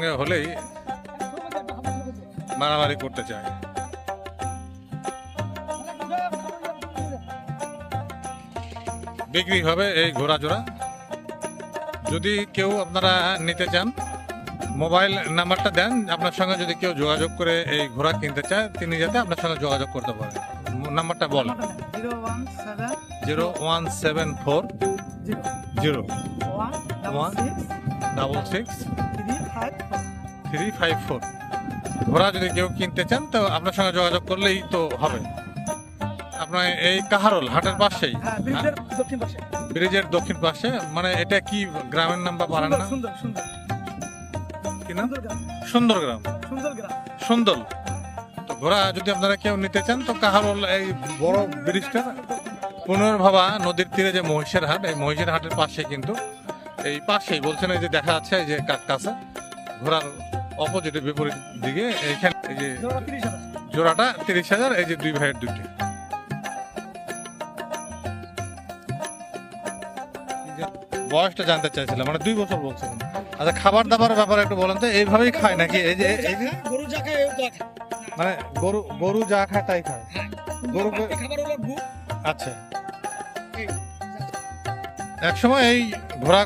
সঙ্গে হলেই মারামারি করতে চায়। বিক্রি হবে এই ঘোড়া জোড়া। যদি কেউ আপনারা নিতে চান, মোবাইল নাম্বারটা দেন, আপনার সঙ্গে যদি কেউ যোগাযোগ করে এই ঘোড়া কিনতে চায় তিনি যাতে আপনার সঙ্গে যোগাযোগ করতে পারে। নাম্বারটা বলেন। 0174 0166 354। ঘোড়া যদি কেউ কিনতে চান তো আপনার সঙ্গে যোগাযোগ করলেই তো হবে। আপনার এই কাহারোল হাটের পাশেই, ব্রিজের দক্ষিণ পাশে। মানে এটা কি গ্রামের নাম বা পাড়ার নাম? কি নাম? সুন্দরগ্রাম। সুন্দর। তো ঘোড়া যদি আপনারা কেউ নিতে চান তো কাহারোল এই বড় ব্রিজটা পুনর্ভাবা নদীর তীরে যে মহিষের হাট, এই মহিষের হাটের পাশে কিন্তু এই পাশেই বলছেন, এই যে দেখা যাচ্ছে এই যে কাছে ঘোড়ার অপোজিটে বিপরীত দিকে এইখানে এই যে জোড়াটা 30,000। এই যে দুই ভাইয়ের দুইটি। বয়সটা জানতে চাইছিলাম, মানে 2 বছর বলছিলেন। আচ্ছা, খাবার দাবারের ব্যাপারে একটু বলেন তো, এইভাবেই খায় নাকি? এই যে গরু যা খায় মানে গরু যা খায় তাই খায় গরু। আচ্ছা, একসময় এই ঘোড়া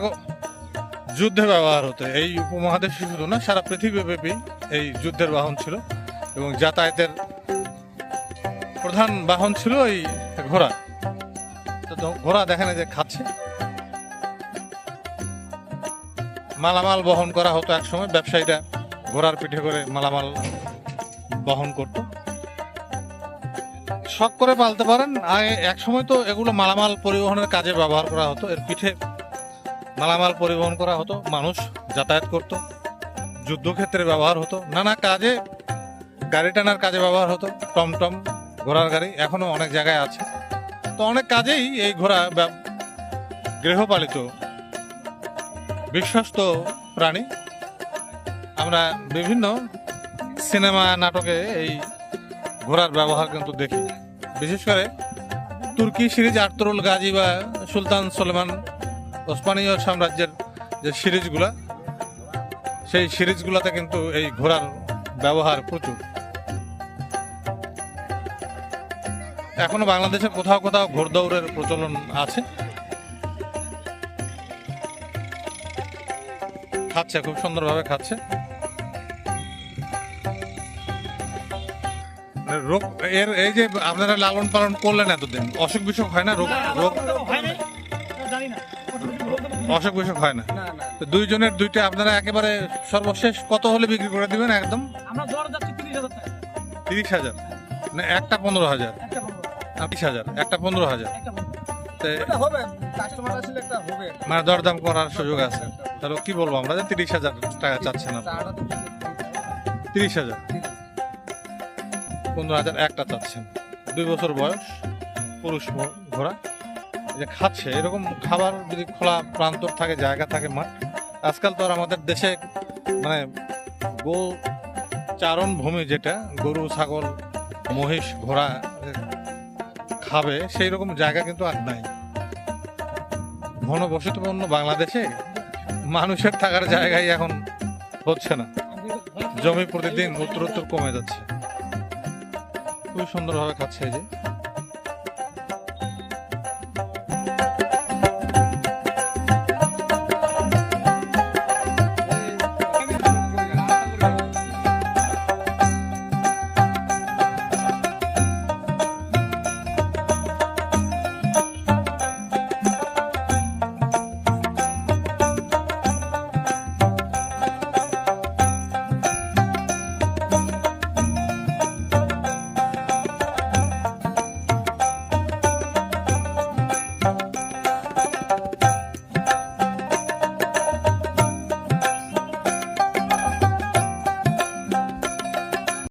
যুদ্ধে ব্যবহার হতো। এই উপমহাদেশে শুধু না, সারা পৃথিবীব্যাপী এই যুদ্ধের বাহন ছিল এবং যাতায়াতের প্রধান বাহন ছিল এই ঘোড়া। তো ঘোড়া দেখেন যে খাচ্ছে। মালামাল বহন করা হতো একসময়, ব্যবসায়ীরা ঘোড়ার পিঠে করে মালামাল বহন করত। শখ করে পালতে পারেন। এক সময় তো এগুলো মালামাল পরিবহনের কাজে ব্যবহার করা হতো। এর পিঠে মালামাল পরিবহন করা হতো, মানুষ যাতায়াত করত, যুদ্ধক্ষেত্রে ব্যবহার হতো, নানা কাজে, গাড়ি টানার কাজে ব্যবহার হতো, টমটম, ঘোড়ার গাড়ি এখনো অনেক জায়গায় আছে। তো অনেক কাজেই এই ঘোড়া গৃহপালিত বিশ্বস্ত প্রাণী। আমরা বিভিন্ন সিনেমা নাটকে এই ঘোড়ার ব্যবহার কিন্তু দেখি। বিশেষ করে তুর্কি সিরিজ আর্তুরুল গাজী বা সুলতান সুলেমান ওসমানীয় সাম্রাজ্যের যে সিরিজগুলা, সেই সিরিজগুলোতে কিন্তু এই ঘোড়ার ব্যবহার প্রচুর। এখনো বাংলাদেশে কোথাও কোথাও ঘোড়দৌড়ের প্রচলন আছে। খাচ্ছে, খুব সুন্দরভাবে খাচ্ছে। রোগ এর এই যে আপনারা লালন পালন করলেন এতদিন, অসুখ বিসুখ হয় না? রোগ অসুখ বিসুখ হয় না? তো দুইজনের দুইটা আপনারা একেবারে সর্বশেষ কত হলে বিক্রি করে দিবেন? একদম 30,000 না, একটা 15,000? 30,000, একটা 15,000। মানে দরদাম করার সুযোগ আছে। তাহলে কি বলবো আমরা, যে 30,000 টাকা চাচ্ছেন আপনি? 30,000, 15,000 একটা চাচ্ছেন। 2 বছর বয়স, পুরুষ ঘোড়া। যে খাচ্ছে, এরকম খাবার যদি খোলা প্রান্তর থাকে, জায়গা থাকে, মাঠ। আজকাল তো আর আমাদের দেশে মানে গো চারণ ভূমি, যেটা গরু, ছাগল, মহিষ, ঘোড়া খাবে, সেই রকম জায়গা কিন্তু আর নাই। ঘনবসতিপূর্ণ বাংলাদেশে মানুষের থাকার জায়গায় এখন হচ্ছে না। জমি প্রতিদিন উত্তরোত্তর কমে যাচ্ছে। খুবই সুন্দরভাবে খাচ্ছে এই যে।